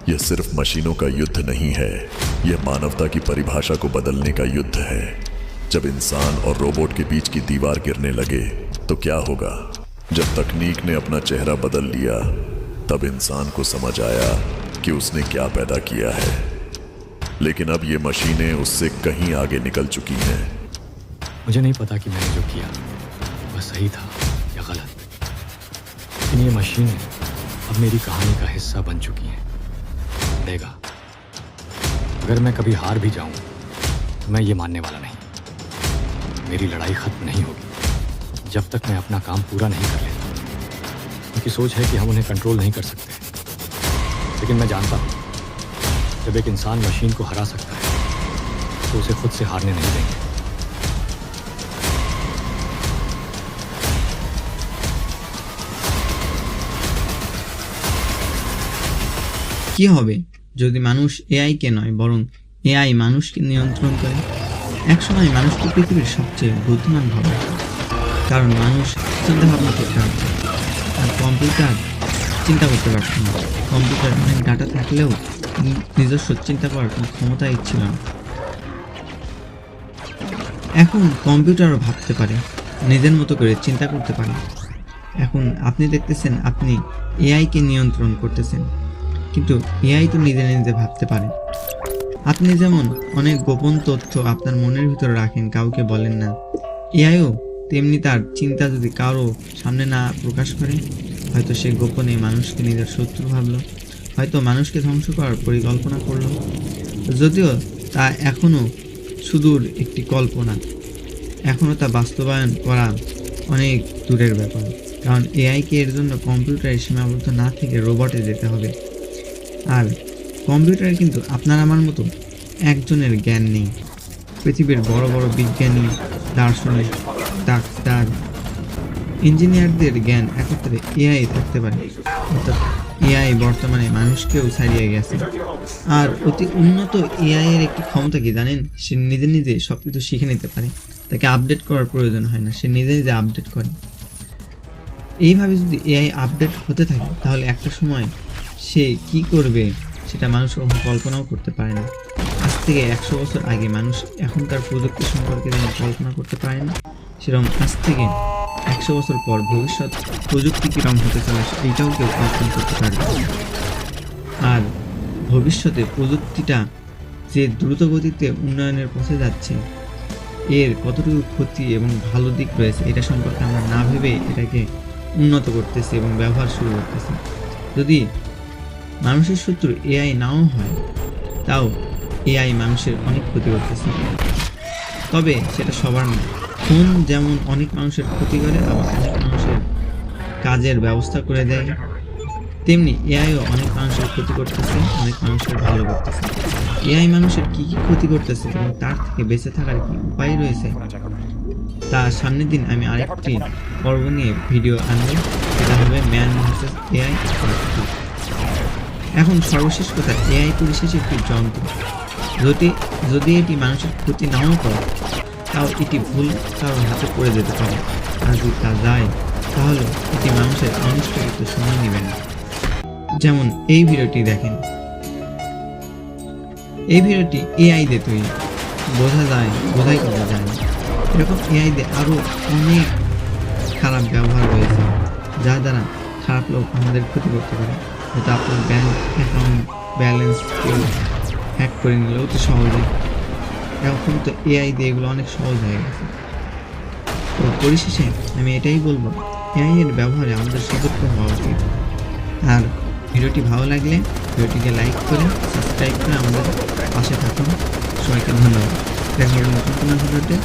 यह सिर्फ मशीनों का युद्ध नहीं है, यह मानवता की परिभाषा को बदलने का युद्ध है। जब इंसान और रोबोट के बीच की दीवार गिरने लगे तो क्या होगा? जब तकनीक ने अपना चेहरा बदल लिया तब इंसान को समझ आया कि उसने क्या पैदा किया है। लेकिन अब ये मशीनें उससे कहीं आगे निकल चुकी हैं। मुझे नहीं पता कि मैंने जो किया वह सही था या गलत, लेकिन ये मशीनें अब मेरी कहानी का हिस्सा बन चुकी हैं। देगा, अगर मैं कभी हार भी जाऊं तो मैं ये मानने वाला नहीं। मेरी लड़ाई खत्म नहीं होगी जब तक मैं अपना काम पूरा नहीं कर लेता। उनकी सोच है कि हम उन्हें कंट्रोल नहीं कर सकते, लेकिन मैं जानता हूं जब एक इंसान मशीन को हरा सकता है तो उसे खुद से हारने नहीं देंगे। কি হবে যদি মানুষ এআই কে নয় বরং এআই মানুষকে নিয়ন্ত্রণ করে? একসময় মানুষকে পৃথিবীর সবচেয়ে বুদ্ধিমান ভাবে, কারণ মানুষ চিন্তা ভাবনা করতে পারত আর কম্পিউটার চিন্তা করতে পারত না। কম্পিউটার অনেক ডাটা থাকলেও নিজস্ব চিন্তা করার কোনো ক্ষমতাই ছিল না। এখন কম্পিউটারও ভাবতে পারে, নিজের মতো করে চিন্তা করতে পারে। এখন আপনি দেখতেছেন আপনি এআইকে নিয়ন্ত্রণ করতেছেন, কিন্তু এআই তো নিজে নিজে ভাবতে পারে। আপনি যেমন অনেক গোপন তথ্য আপনার মনের ভিতরে রাখেন, কাউকে বলেন না, এআইও তেমনি তার চিন্তা যদি কারো সামনে না প্রকাশ করে, হয়তো সে গোপনে মানুষকে নিজের শত্রু ভাবলো, হয়তো মানুষকে ধ্বংস করার পরিকল্পনা করলো। যদিও তা এখনও সুদূর একটি কল্পনা, এখনও তা বাস্তবায়ন করা অনেক দূরের ব্যাপার। কারণ এআইকে এর জন্য কম্পিউটারে সীমাবদ্ধ না থেকে রোবটে যেতে হবে। আর কম্পিউটারে কিন্তু আপনার আমার মতো একজনের জ্ঞান নেই। পৃথিবীর বড় বড় বিজ্ঞানী, দার্শনিক, ডাক্তার, ইঞ্জিনিয়ারদের জ্ঞান একত্রে এআই থাকতে পারে। অর্থাৎ এআই বর্তমানে মানুষকেও ছাড়িয়ে গেছে। আর অতি উন্নত এআই এর একটি ক্ষমতা কি জানেন? সে নিজে নিজে সব কিছু শিখে নিতে পারে, তাকে আপডেট করার প্রয়োজন হয় না, সে নিজে নিজে আপডেট করে। এইভাবে যদি এআই আপডেট হতে থাকে তাহলে একটা সময় সে কি করবে সেটা মানুষ কখনো কল্পনাও করতে পারে না। আজ থেকে 100 বছর আগে মানুষ এখনকার প্রযুক্তি সম্পর্কে যেমন কল্পনা করতে পারে না, সেরকম আজ থেকে 100 বছর পর ভবিষ্যৎ প্রযুক্তি কিরকম হতে চলেছে এইটাও কেউ কল্পনা করতে পারবে। আর ভবিষ্যতে প্রযুক্তিটা যে দ্রুত গতিতে উন্নয়নের পথে যাচ্ছে, এর কতটুকু ক্ষতি এবং ভালো দিক রয়েছে এটা সম্পর্কে আমরা না ভেবে এটাকে উন্নত করতেছি এবং ব্যবহার শুরু করতেছি। যদি মানুষের শত্রু এআই নাও হয়, তাও এআই মানুষের অনেক ক্ষতি করতেছে। তবে সেটা সবার না। ফোন যেমন অনেক মানুষের ক্ষতি করে, আবার অনেক মানুষের কাজের ব্যবস্থা করে দেয়, তেমনি এআইও অনেক মানুষের ক্ষতি করতেছে, অনেক মানুষের ভালো করতেছে। এআই মানুষের কি কি ক্ষতি করতেছে এবং তার থেকে বেঁচে থাকার কি উপায় রয়েছে তা সামনের দিন আমি আরেকটি পর্ব নিয়ে ভিডিও আনবো। এটা হবে ম্যান ভার্সেস এআই। এখন সর্বশেষ কথা, এআই পরিশেষে একটি যন্ত্র। যদি এটি মানুষের ক্ষতি নাও করে, তাও এটি ভুল কারোর হাতে পড়ে যেতে পারে। আর যদি তা যায় তাহলে এটি মানুষের অনিষ্ট করতে সময় নেবে না। যেমন এই ভিডিওটি দেখেন, এই ভিডিওটি এআই দিয়ে তৈরি, বোঝাই করা যায় না। এরকম এআই দিয়ে আরও অনেক খারাপ ব্যবহার রয়েছে, যার দ্বারা খারাপ লোক আমাদের ক্ষতি করতে পারে। হয়তো আপনার ব্যাংক অ্যাকাউন্ট ব্যালেন্স কেউ হ্যাক করে নিল অতি সহজে। এখন তো এআই দিয়ে এগুলো অনেক সহজ হয়ে গেছে। তো পরিশেষে আমি এটাই বলবো, এআই এর ব্যবহারে আমাদের সতর্ক হওয়া উচিত। আর ভিডিওটি ভালো লাগলে ভিডিওটিকে লাইক করে সাবস্ক্রাইব করে আমাদের পাশে থাকুন। সবাইকে ধন্যবাদ। দেখা হবে নতুন কোনো ভিডিওতে।